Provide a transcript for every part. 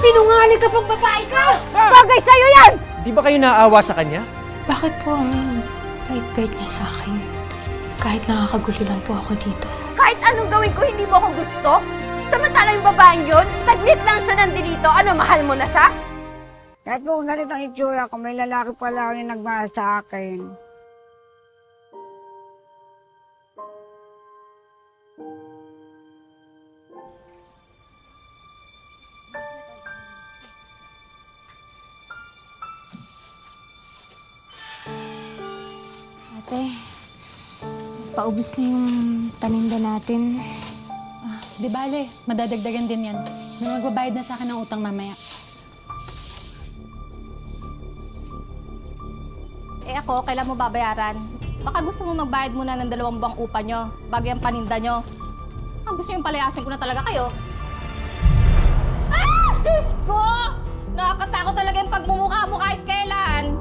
Sinungaling ka pang babae ka! Bagay sa'yo yan! Di ba kayo naaawa sa kanya? Bakit po ang bait-bait niya sa akin? Kahit nakakagulo lang po ako dito. Kahit anong gawin ko, hindi mo ako gusto? Samantalang yung babaeng yun, saglit lang siya nandito. Ano, mahal mo na siya? Kahit po kung ganito ang itsura ko, may lalaki pala yung nagmahal sa akin. Ate, paubos na yung paninda natin. Di bale, madadagdagan din yan. May magbabayad na sa akin ng utang mamaya. Eh ako, kailan mo babayaran? Baka gusto mo magbayad muna ng 2 buwang upa nyo, bago yung paninda nyo. Ang gusto yung palayasin ko na talaga kayo. Ah! Diyos ko! Nakakatakot talaga yung pagmumukha mo kahit kailan.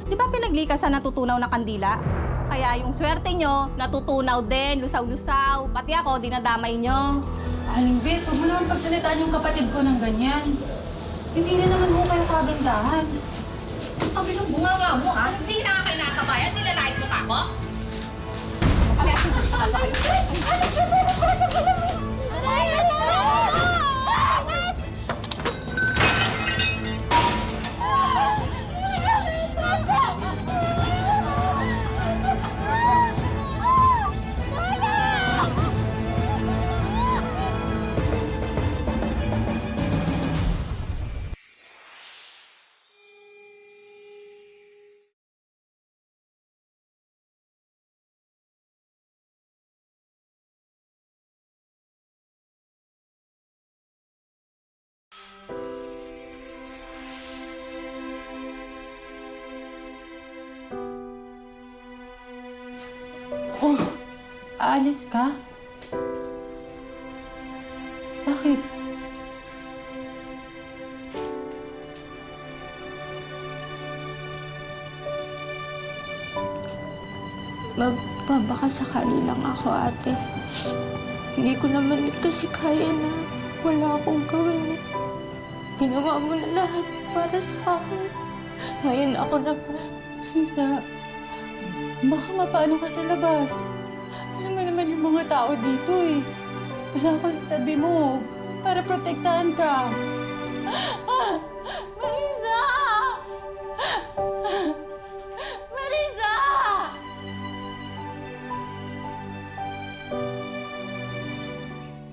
Di ba pinaglikasan natutunaw na kandila? Kaya yung swerte nyo, natutunaw din, lusaw-lusaw. Pati ako, dinadamay nyo. Aling Beth, huwag mo naman pagsalitaan yung kapatid ko ng ganyan. Hindi na naman ho kayo kagandahan. Sabi ng bunganga mo, ha? Hindi na kayo nakakabayan, nilalait mo ka ako? Kaya sinasakal na kayo. Oh, aalis ka? Bakit? Baka sakali lang ako, ate. Hindi ko naman kasi kaya na wala akong gawin. Ginawa mo na lahat para sa akin. Ngayon ako naman. Lisa, baka mapaano ka sa labas. Alam mo naman yung mga tao dito eh. Wala ako sa tabi mo para protektahan ka. Ah! Marisa! Marisa!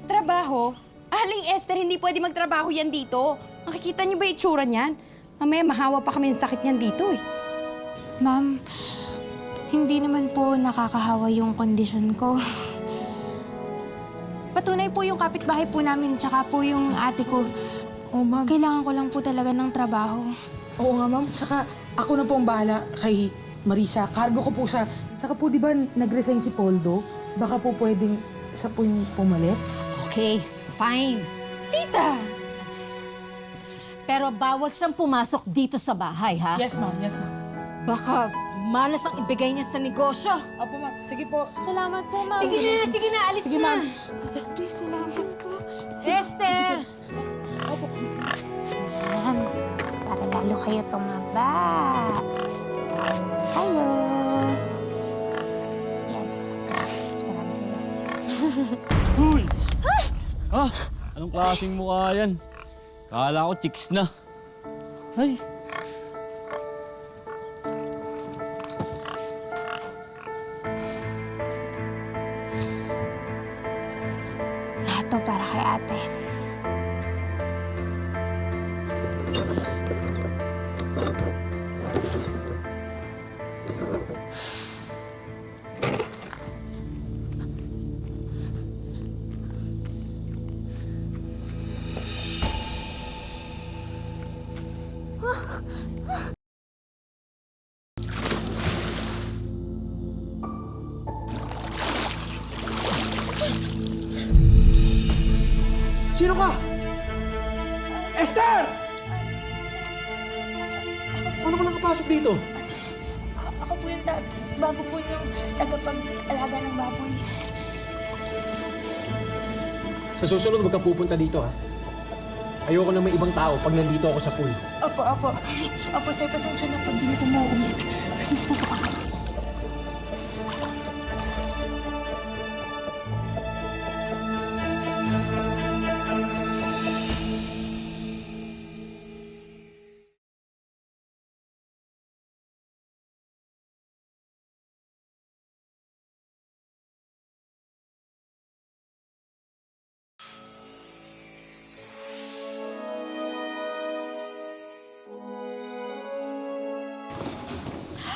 Trabaho? Aling Esther, hindi pwede magtrabaho yan dito. Nakikita niyo ba yung itsura niyan? Mamaya mahawa pa kami ng sakit niyan dito eh. Ma'am, hindi naman po nakakahawa yung kondisyon ko. Patunay po yung kapitbahay po namin, tsaka po yung ate ko. Oh, ma'am. Kailangan ko lang po talaga ng trabaho. Oo nga, ma'am. Saka ako na po ang bahala kay Marisa. Cargo ko po siya. Saka po, di ba, nag-resign si Poldo? Baka po pwedeng sa po yung pumalit? Okay, fine. Tita! Pero bawal siyang pumasok dito sa bahay, ha? Yes, ma'am. Yes, ma'am. Baka malas ang ibigay niya sa negosyo. Opo, ma'am. Sige po. Salamat po, ma'am. Sige na, alis Sige, na. ma'am. Salamat po. Esther! Yan, para lalo kayo tumaba. Hello. Yan. Mas marami sa'yo. Huy! Ah! Anong klaseng mukha yan? Kala ko chicks na. Ay! Lahat to para kay ate. Sino ka? Esther! Paano ka nakapasok dito? Ako po yung bago po yung tagapag-alaga ng baboy. Sa susunod, huwag kang pupunta dito, ha? Ayoko na may ibang tao pag nandito ako sa pool. Opo, opo. Opo, sir, pasensya na pag di na umuulit. Alis na po.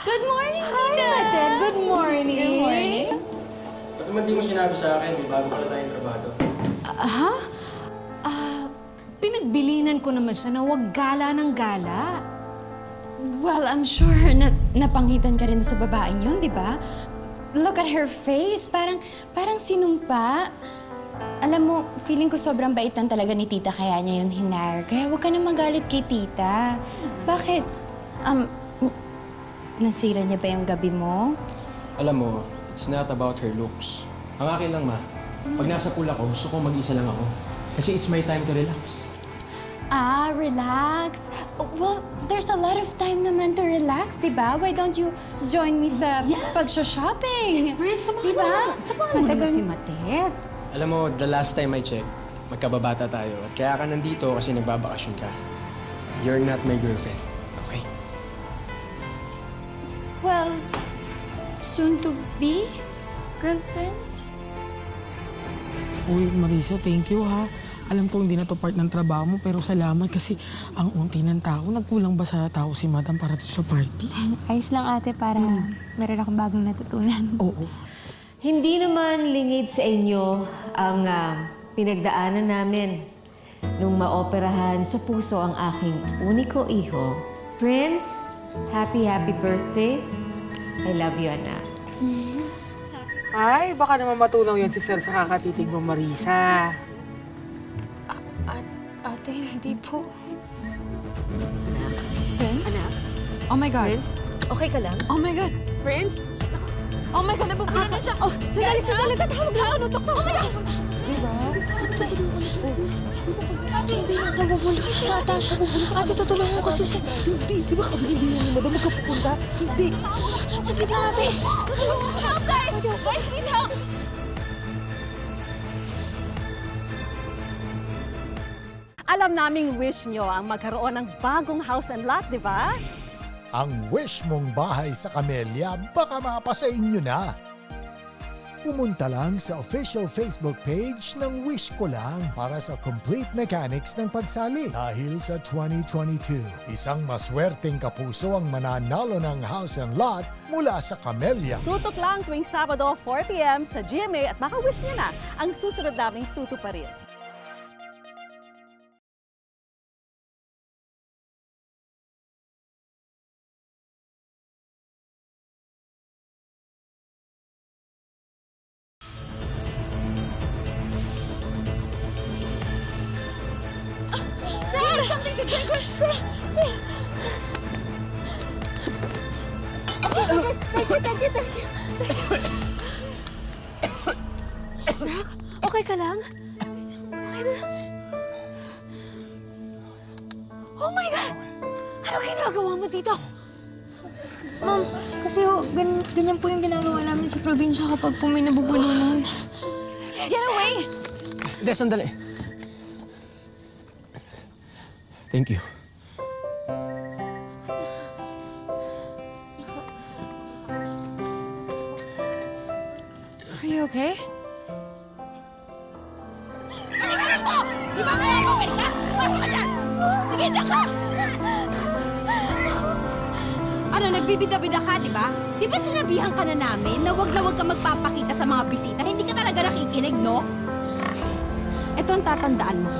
Good morning, Tita! Good morning. Good morning. Ba't naman di mo sinabi sa akin, may bago pala tayong trabaho. Pinagbilinan ko naman siya na huwag gala ng gala. Well, I'm sure na napanghitan ka rin sa babaeng yun, di ba? Look at her face. Parang sinumpa. Alam mo, feeling ko sobrang bait lang talaga ni Tita kaya niya yun hinar. Kaya huwag ka na magalit kay Tita. Bakit? Nasira niya ba yung gabi mo? Alam mo, it's not about her looks. Ang akin lang, Ma. Pag nasa pool ako, gusto ko mag-isa lang ako. Kasi it's my time to relax. Relax. Well, there's a lot of time naman to relax, di ba? Why don't you join me sa pag-shopping? Yes, Prince, samahan Diba? mo naman si Matet. Alam mo, the last time I checked, magkababata tayo. At kaya ka nandito kasi nagbabakasyon ka. You're not my girlfriend. Okay? Well, soon to be girlfriend? Uy, Marisa, thank you ha. Alam ko hindi na to part ng trabaho mo, pero salamat kasi ang unti ng tao. Nagkulang ba sa tao si Madam para to sa party? Ayos lang ate para meron akong bagong natutunan. Oo. Hindi naman lingid sa inyo ang pinagdaanan namin nung maoperahan sa puso ang aking uniko iho. Prince, happy birthday. I love you, anak. Ay, baka naman matunaw yan si Sir sa kakatitig mo, Marisa. Ate, hindi po. Prince? Anak, Oh my God. Prince, okay ka lang? Oh my God. Prince? Oh my God, nabubula na siya. Oh, sandali. Tatawag na ako ng doktor. Oh my God! Hindi, nabubulot na ata siya. Ate, tutulungan ko si Sir. Hindi, di ba kami hindi na ni Madam magkapupunta? Hindi. Saglit lang ate. Help, guys! Guys, please help! Alam naming wish nyo ang magkaroon ng bagong house and lot, di ba? Ang wish mong bahay sa Camellia baka mapasa inyo na. Pumunta lang sa official Facebook page ng Wish Ko Lang para sa complete mechanics ng pagsali. Dahil sa 2022, isang maswerteng kapuso ang mananalo ng house and lot mula sa Camellia. Tutok lang tuwing Sabado, 4 p.m. sa GMA at baka wish nyo na ang susunod naming tutuparin. Something to drink. Thank you. Okay ka lang? Okay na. Oh my God! Ano ginagawa mo dito? Ma'am, kasi ganyan po yung ginagawa namin sa probinsya kapag po may nabubulunan. Get away! Hindi, sandali. Thank you. Are you okay? Ano ka rito? Di ba kaya open ka? Pumasok ka dyan! Sige, dyan ka! Ano, nagbibida-bida ka, di ba? Di ba sinabihan ka na namin na wag ka magpapakita sa mga bisita? Hindi ka talaga nakikinig, no? Ito ang tatandaan mo.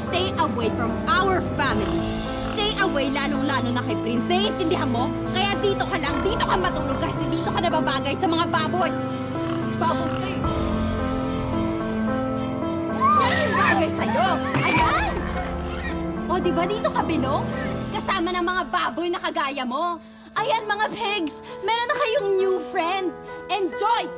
Stay away from our family. Stay away lalong-lalo na kay Prince. Naiintindihan mo? Kaya dito ka lang, dito ka matulog kasi dito ka nababagay sa mga baboy. Baboy kayo. Yan yung bagay sa'yo. Ayan! O, di ba dito ka binong? Kasama ng mga baboy na kagaya mo. Ayan, mga pigs! Meron na kayong new friend. Enjoy!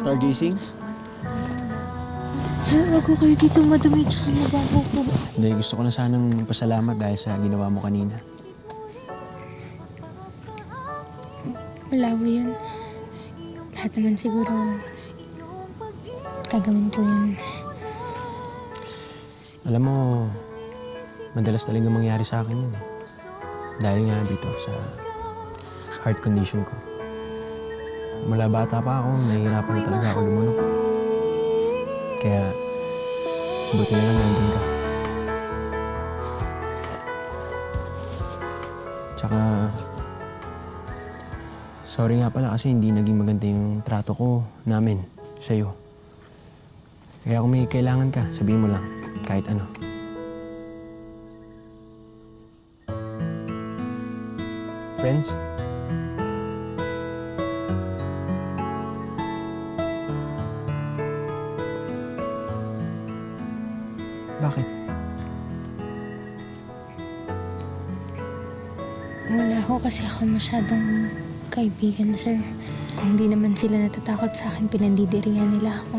Stargazing? Sir, wag ko kayo dito madumi tsaka mabaho po. Hindi, gusto ko na sanang pasalamat dahil sa ginawa mo kanina. Wala po yun. Lahat naman siguro gagawin ko yun. Alam mo, madalas talaga mangyari sa akin yun eh. Dahil nga dito sa heart condition ko. Mula bata pa ako, nahihirapan na talaga ako lumunok. Kaya, buti na lang nandun ka. Tsaka, sorry nga pala kasi hindi naging maganda yung trato ko namin sa'yo. Kaya kung may kailangan ka, sabihin mo lang, kahit ano. Friends? Bakit? Wala ho kasi ako masyadong kaibigan, sir. Kung di naman sila natatakot sa akin, pinandidirihan nila ako.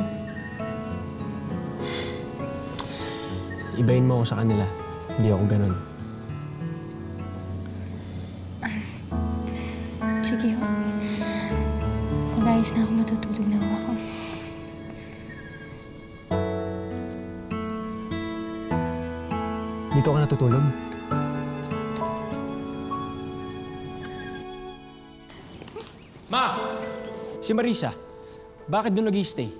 Ibahin mo ako sa kanila. Hindi ako ganun. Sige ho. Mag-ayos na ako, matutulog na ako. Dito ka natutulog? Ma! Si Marisa, bakit doon nag-i-stay?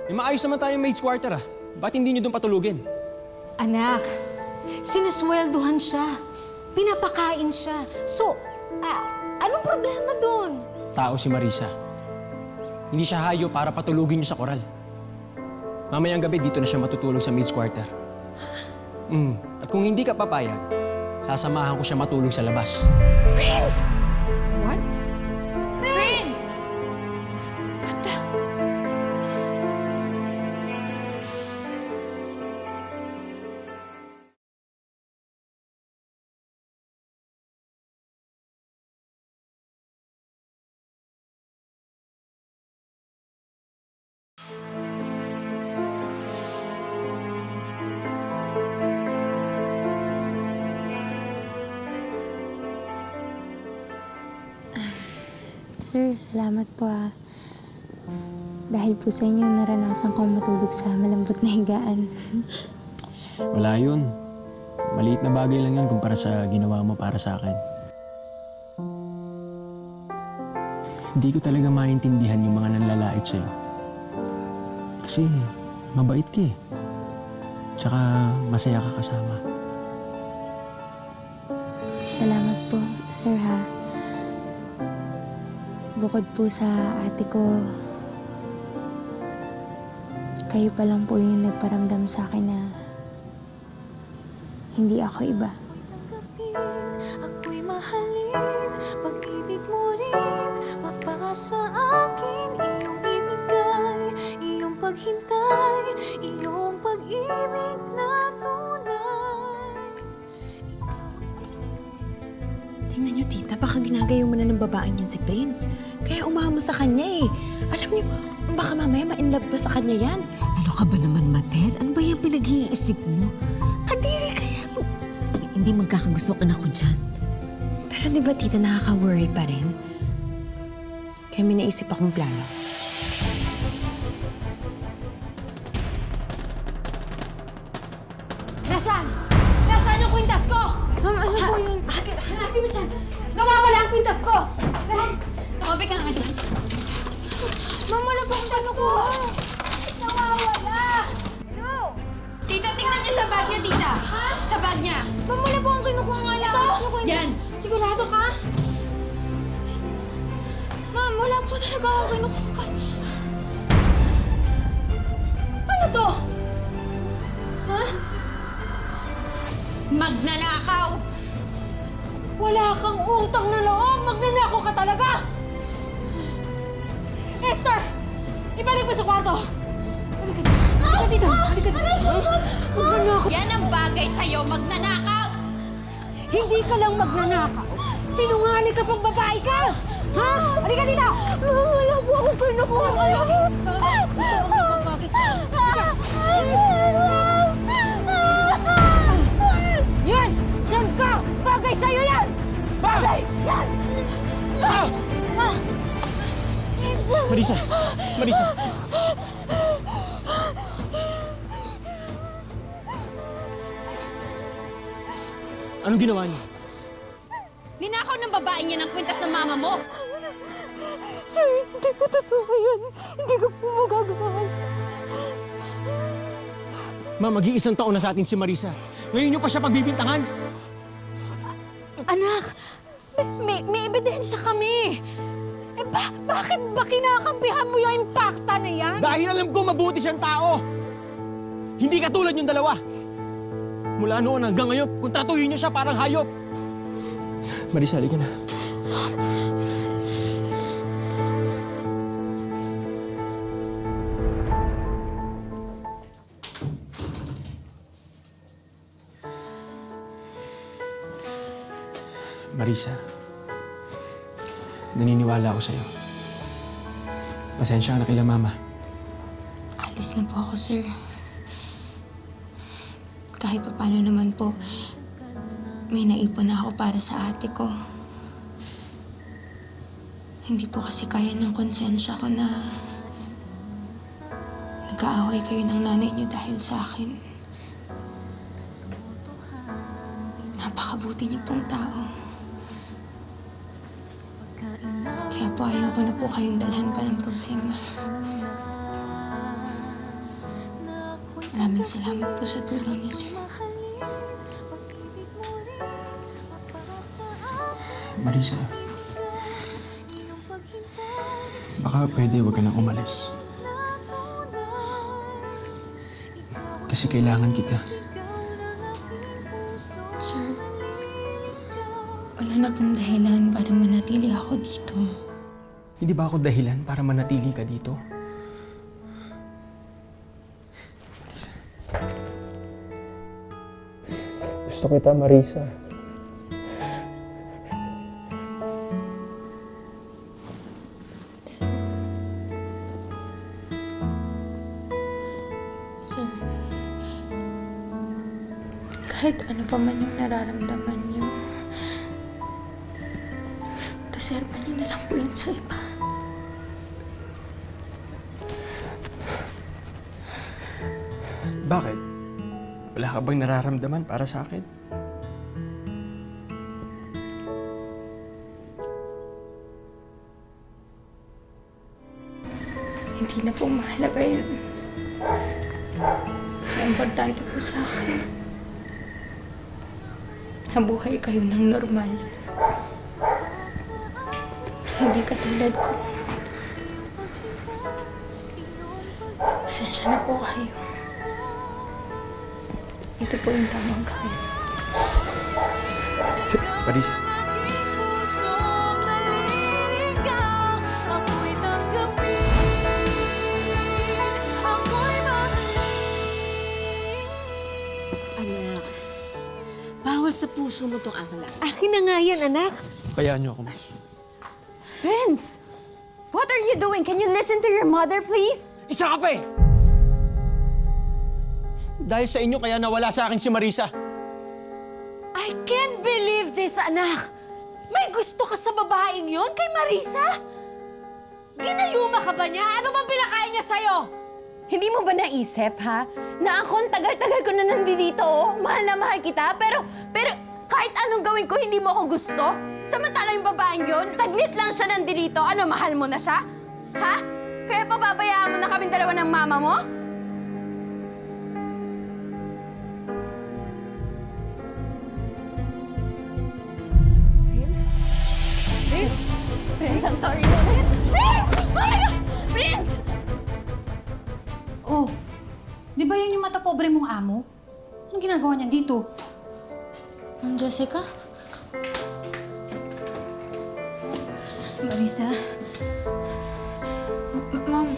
Eh, maayos naman tayong maid's quarter ah. Ba't hindi niyo doon patulugin? Anak, sinuswelduhan siya. Pinapakain siya. So, anong problema doon? Tao si Marisa. Hindi siya hayo para patulugin niyo sa koral. Mamayang gabi dito na siya matutulog sa maid's quarter. At kung hindi ka papayag, sasamahan ko siya matulog sa labas. Prince! What? Prince! What the? Sir, salamat po ah. Dahil po sa inyo, naranasan kong matulog sa malambot na higaan. Wala yun. Maliit na bagay lang yun kumpara sa ginawa mo para sa akin. Hindi ko talaga maintindihan yung mga nanlalait sa'yo. Kasi mabait ka eh. Tsaka masaya ka kasama. Salamat po, sir ha. Bukod po sa ate ko, kayo pa lang po yung nagparamdam sa akin na hindi ako iba. Ako'y mahalin, pag-ibig mo rin, mapasa akin, iyong ibigay, iyong paghintay, iyong pag-ibig na tunay. Tingnan niyo, tita, baka ginagayo mo na ng babaeng yan si Prince. Kaya umahamo sa kanya eh. Alam niyo, baka mamaya ma-inlove pa sa kanya yan. Ano ka ba naman, Matet? Ano ba yung pinag-iisip mo? Kadiri kaya mo. Hindi magkakagustuhan ako dyan. Pero di ba, tita, nakaka-worry pa rin? Kaya may naisip akong plano. Nasaan? Nasaan yung kwintas ko? Ma'am, ano po yun? Hanapin mo dyan. Nawawala ang kwintas ko. Dali. Tumabi ka nga dyan. Ma'am, wala po akong ko. Nawawala. Tita, tingnan niyo sa bag niya, tita. Sa bag niya. Ma'am, wala po akong kinukuha nga lang. Yan. Sigurado ka? Ma'am, wala po talaga akong kinukuha. Ano to? Ha? Magnanakaw. Wala kang utang na loob. Magnanakaw ka talaga. Esther! Ibalik mo sa kwarto. Halika dito. Halika dito. Halika dito. Magnanakaw. Yan ang bagay sa'yo, magnanakaw. Hindi ka lang magnanakaw. Sinungaling ka pang babae ka. Ha? Halika dito! Wala po akong kinukuha kayo. Ito ang bagay sa'yo. Yan! Saan ka? Bagay sa'yo yan! Bagay! Yan! Marisa! Marisa! Anong ginawa niyo? Ninakaw ng babaeng yan ang kwintas ng mama mo! Sir, hindi ko totoo yan. Hindi ko po magagawa. Ma, mag-iisang taon na sa atin si Marisa. Ngayon niyo pa siya pagbibintangan. Anak, may ebidensya kami. Eh, bakit ba kinakampihan mo yung impacta na yan? Dahil alam ko mabuti siyang tao. Hindi katulad yung dalawa. Mula noon hanggang ngayon, kontratuhin niyo siya parang hayop. Marisa, halika na. Marisa, naniniwala ako sa'yo. Pasensya ka na kila Mama. Alis na po ako, sir. Kahit pa paano naman po, may naipon na ako para sa ate ko. Hindi po kasi kaya ng konsensya ko na nag-aaway kayo ng nanay niyo dahil sa akin. Napakabuti niyo pong tao. Kaya po ayaw ko na po kayong dalhan pa ng problema. Maraming salamat po sa tulong niyo, sir. Marisa, baka pwede huwag ka nang umalis. Kasi kailangan kita. Sir, wala na pong dahilan para manatili ako dito. Hindi ba ako dahilan para manatili ka dito? Gusto kita, Marisa. Sir, kahit ano pa man yung nararamdaman niyo, reserva niyo na lang po yun sa iba. Bakit? Wala ka bang nararamdaman para sa akin? Hindi na po mahalaga yun. Ang importante po sa akin, nabuhay kayo ng normal. Hindi katulad ko. Pasensya na po kayo. Ito po yung tamang gawin. Marisa. Anak, bawal sa puso mo tong akala. Akin na nga yan, anak. Kayaan niyo ako, Ma. Prince! What are you doing? Can you listen to your mother, please? Isa ka pa eh! Dahil sa inyo kaya nawala sa akin si Marisa. I can't believe this, anak! May gusto ka sa babaeng yon kay Marisa? Ginayuma ka ba niya? Ano bang pinakain niya sa'yo? Hindi mo ba naisip, ha? Na ako, tagal-tagal ko na nandito, oh. Mahal na mahal kita, pero kahit anong gawin ko, hindi mo ako gusto? Samantala yung babaeng yun, saglit lang siya nandito. Ano, mahal mo na siya? Ha? Kaya pababayaan mo na kaming dalawa ng mama mo? Prince, I'm sorry. Prince! Oh my God! Prince! Oh, di ba yun yung mata pobre mong amo? Anong ginagawa niya dito? Ma'am Jessica? Marisa, Ma'am,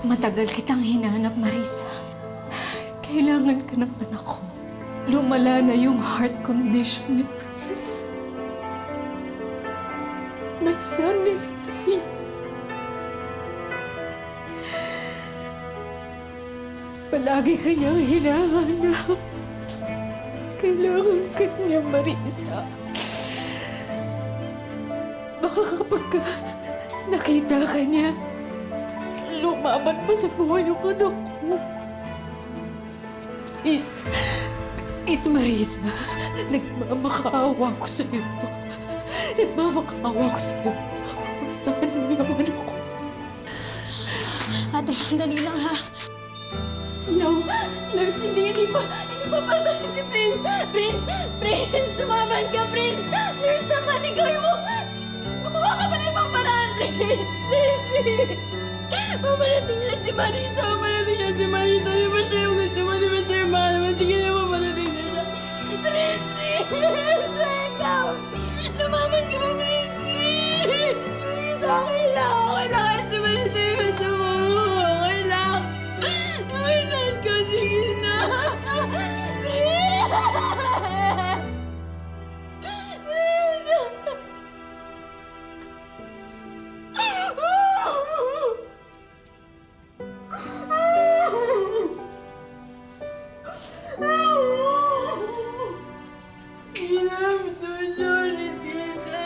matagal kitang hinanap, Marisa. kailangan ka naman ako. Lumala na yung heart condition ni Prince. son is dying. Palagi kanyang hinahanap. Kailangan kanya, Marisa. Baka kapag nakita ka niya, lumaban pa sa buhay yung anak ko. Is Marisa, nagmamakaawa ko sa'yo. Nagmamakaawa ko sa'yo. Pustahan mo yung anak ko. Ate, sandali lang ha. No, nurse, hindi pa patay si Prince. Prince, tumaban ka, Prince. Nurse naman, ikaw mo. Gumawa ka pa ng ibang paraan, please. Mamarating niya si Marisa. Di ba siya yung gusto mo? Di ba siya yung mahal mo? Sige na, mamarating niya siya. Please. Ikaw. Lumaban ka ba, please? Okay lang. Si Marisa yung gusto mo. Okay lang ko. Sige na. I'm so sorry, Tita.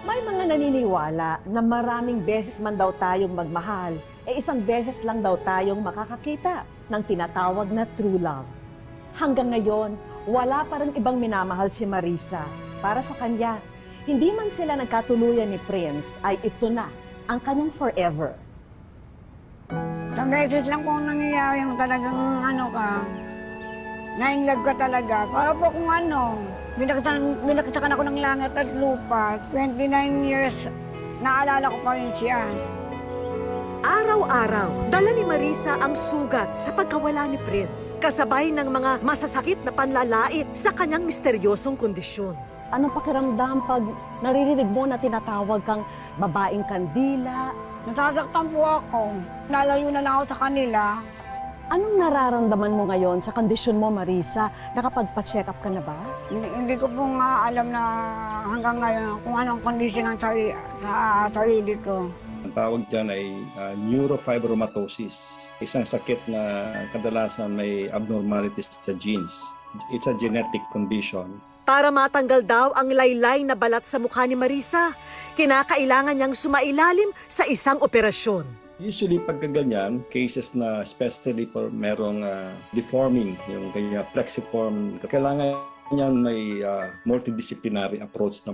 May mga naniniwala na maraming beses man daw tayong magmahal, isang beses lang daw tayong makakakita ng tinatawag na true love. Hanggang ngayon, wala pa rin ibang minamahal si Marisa. Para sa kanya, hindi man sila nagkatuluyan ni Prince, ay ito na ang kanyang forever. Isang beses lang kung nangyayari yung talagang na-in-love ka talaga. Kaya po kung binaksakan ako ng langit at lupa. 29 years, naalala ko pa rin siya. Araw-araw, dala ni Marisa ang sugat sa pagkawala ni Prince, kasabay ng mga masasakit na panlalait sa kanyang misteryosong kondisyon. Anong pakiramdam pag naririnig mo na tinatawag kang babaeng kandila? Nasasaktan po ako. Nalayo na lang ako sa kanila. Anong nararamdaman mo ngayon sa kondisyon mo, Marisa? Nakapagpa-check up ka na ba? Hindi ko po nga alam na hanggang ngayon kung anong kondisyon ng sa sarili ko. Ang tawag dyan ay neurofibromatosis. Isang sakit na kadalasan may abnormalities sa genes. It's a genetic condition. Para matanggal daw ang laylay na balat sa mukha ni Marisa, kinakailangan niyang sumailalim sa isang operasyon. Usually pagkaganyan, cases na especially for merong deforming, yung kanya plexiform, kailangan niyan may multidisciplinary approach ng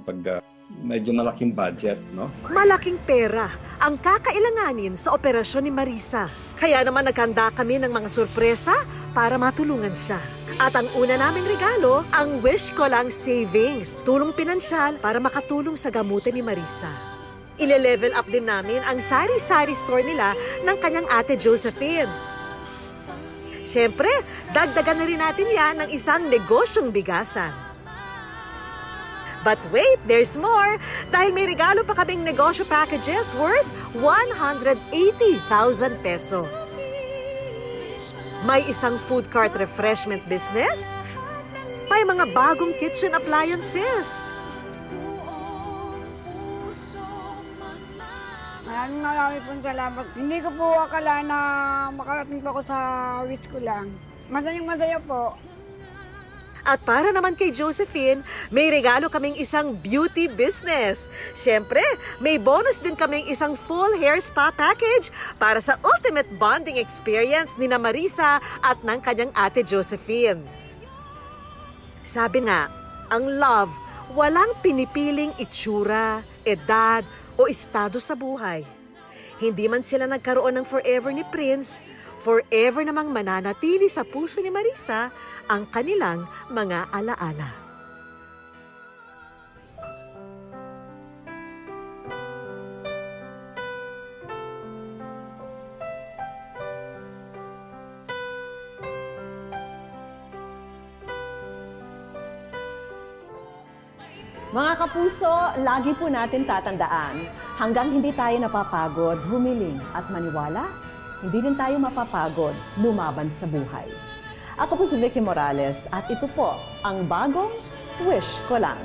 medyo malaking budget, no? Malaking pera ang kakailanganin sa operasyon ni Marisa. Kaya naman naghanda kami ng mga sorpresa para matulungan siya. At ang una naming regalo, ang Wish Ko Lang Savings, tulong pinansyal para makatulong sa gamutin ni Marisa. Ile-level up din namin ang sari-sari store nila ng kanyang ate Josephine. Siyempre, dagdagan na rin natin yan ng isang negosyong bigasan. But wait, there's more! Dahil may regalo pa kaming negosyo packages worth 180,000 pesos. May isang food cart refreshment business. May mga bagong kitchen appliances. Marami pong salamat. Hindi ko po akala na makarating po ako sa wish ko lang. Masayang-masaya po. At para naman kay Josephine, may regalo kaming isang beauty business. Siyempre, may bonus din kaming isang full hair spa package para sa ultimate bonding experience ni na Marisa at ng kanyang ate Josephine. Sabi nga, ang love, walang pinipiling itsura, edad o estado sa buhay. Hindi man sila nagkaroon ng forever ni Prince, forever namang mananatili sa puso ni Marisa ang kanilang mga alaala. Mga kapuso, lagi po natin tatandaan, hanggang hindi tayo napapagod, humiling at maniwala, hindi rin tayo mapapagod lumaban sa buhay. Ako po si Vicky Morales at ito po ang bagong Wish Ko Lang.